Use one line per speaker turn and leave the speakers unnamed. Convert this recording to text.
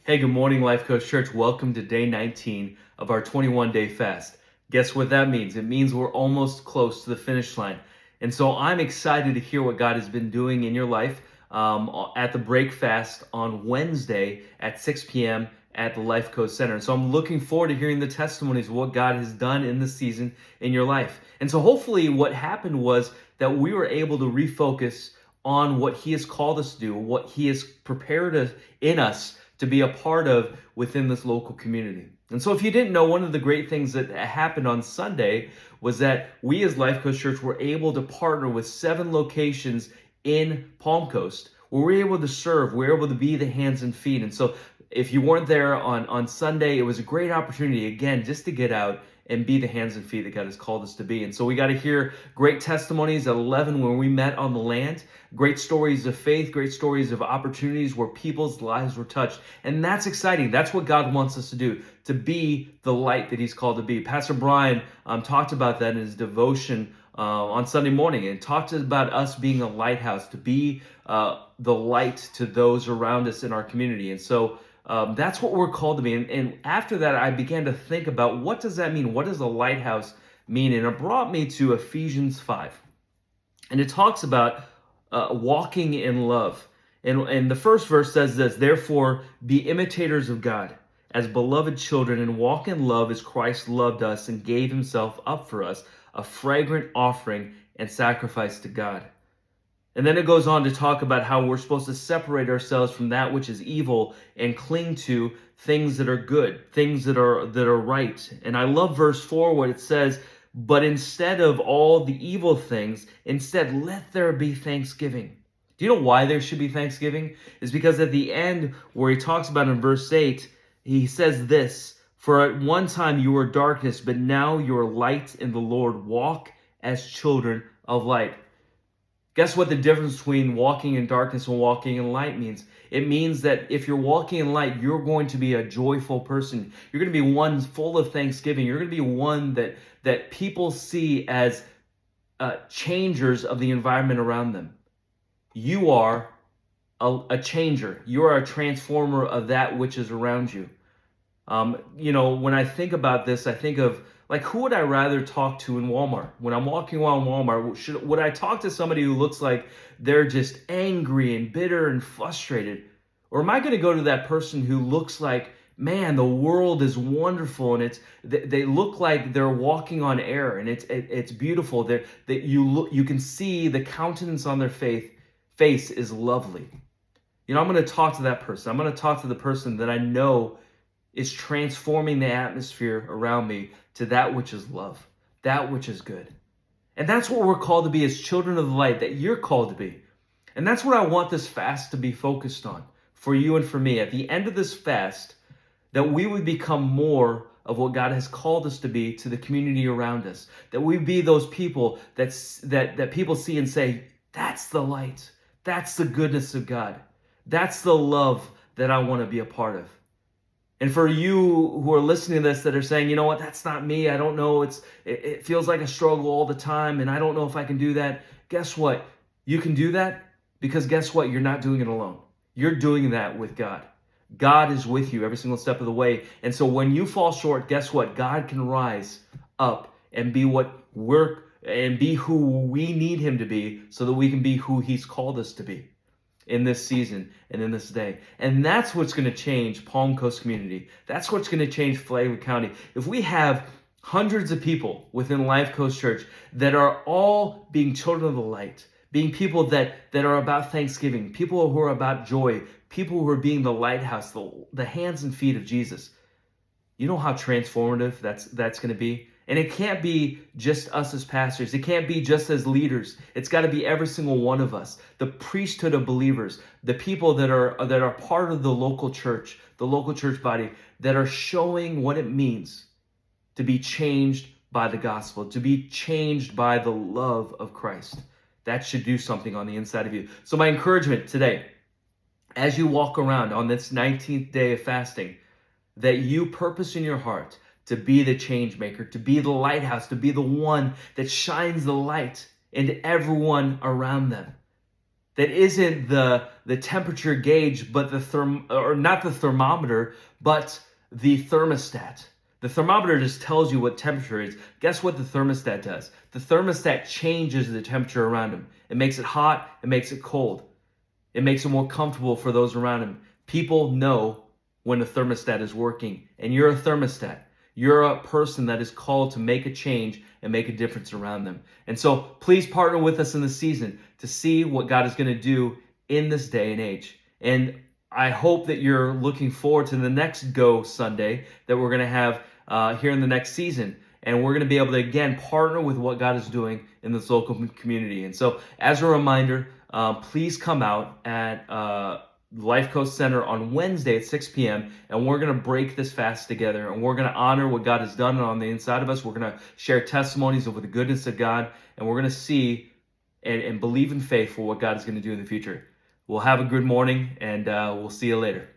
Hey, good morning, Lifecoast Church. Welcome to day 19 of our 21-day fast. Guess what that means? It means we're almost close to the finish line. And so I'm excited to hear what God has been doing in your life at the break fast on Wednesday at 6 p.m. at the Lifecoast Center. And so I'm looking forward to hearing the testimonies of what God has done in this season in your life. And so hopefully what happened was that we were able to refocus on what He has called us to do, what He has prepared us in us to be a part of within this local community. And so if you didn't know, one of the great things that happened on Sunday was that we as Lifecoast Church were able to partner with 7 locations in Palm Coast where we're able to serve, we're able to be the hands and feet. And so if you weren't there on Sunday, it was a great opportunity, again, just to get out and be the hands and feet that God has called us to be. And so we got to hear great testimonies at 11 when we met on the land, great stories of faith, great stories of opportunities where people's lives were touched. And that's exciting. That's what God wants us to do, to be the light that He's called to be. Pastor Brian talked about that in his devotion on Sunday morning, and talked about us being a lighthouse, to be the light to those around us in our community. And so that's what we're called to be. And after that, I began to think about, what does that mean? What does a lighthouse mean? And it brought me to Ephesians 5. And it talks about walking in love. And the first verse says this: "Therefore, be imitators of God as beloved children, and walk in love as Christ loved us and gave Himself up for us, a fragrant offering and sacrifice to God." And then it goes on to talk about how we're supposed to separate ourselves from that which is evil and cling to things that are good, things that are right. And I love verse 4, what it says, "But instead of all the evil things, instead let there be thanksgiving." Do you know why there should be thanksgiving? It's because at the end, where he talks about in verse 8, he says this: "For at one time you were darkness, but now you are light in the Lord. Walk as children of light." Guess what the difference between walking in darkness and walking in light means? It means that if you're walking in light, you're going to be a joyful person. You're going to be one full of thanksgiving. You're going to be one that people see as changers of the environment around them. You are a changer. You are a transformer of that which is around you. When I think about this, I think of, like, who would I rather talk to in Walmart? When I'm walking around Walmart, would I talk to somebody who looks like they're just angry and bitter and frustrated? Or am I going to go to that person who looks like, man, the world is wonderful, and they look like they're walking on air, and it's beautiful. That you can see the countenance on their face is lovely. I'm going to talk to that person. I'm going to talk to the person that I know is transforming the atmosphere around me to that which is love, that which is good. And that's what we're called to be as children of the light, that you're called to be. And that's what I want this fast to be focused on for you and for me. At the end of this fast, that we would become more of what God has called us to be to the community around us. That we be those people that people see and say, that's the light. That's the goodness of God. That's the love that I want to be a part of. And for you who are listening to this that are saying, you know what, that's not me. I don't know. It feels like a struggle all the time, and I don't know if I can do that. Guess what? You can do that, because guess what? You're not doing it alone. You're doing that with God. God is with you every single step of the way. And so when you fall short, guess what? God can rise up and be who we need Him to be, so that we can be who He's called us to be in this season and in this day. And that's what's going to change Palm Coast community. That's what's going to change Flagler County. If we have hundreds of people within Lifecoast Church that are all being children of the light, being people that are about thanksgiving, people who are about joy, people who are being the lighthouse, the hands and feet of Jesus, you know how transformative that's going to be? And it can't be just us as pastors. It can't be just as leaders. It's got to be every single one of us, the priesthood of believers, the people that are part of the local church body, that are showing what it means to be changed by the gospel, to be changed by the love of Christ. That should do something on the inside of you. So my encouragement today, as you walk around on this 19th day of fasting, that you purpose in your heart to be the change maker, to be the lighthouse, to be the one that shines the light into everyone around them. that isn't the temperature gauge, but or not the thermometer, but the thermostat. The thermometer just tells you what temperature is. Guess what the thermostat does? The thermostat changes the temperature around him. It makes it hot, it makes it cold. It makes it more comfortable for those around him. People know when a thermostat is working, and you're a thermostat. You're a person that is called to make a change and make a difference around them. And so please partner with us in the season to see what God is going to do in this day and age. And I hope that you're looking forward to the next Go Sunday that we're going to have here in the next season. And we're going to be able to, again, partner with what God is doing in this local community. And so, as a reminder, please come out at Lifecoast Center on Wednesday at 6 p.m. and we're going to break this fast together, and we're going to honor what God has done on the inside of us. We're going to share testimonies of the goodness of God, and we're going to see and believe in faith for what God is going to do in the future. We'll have a good morning, and we'll see you later.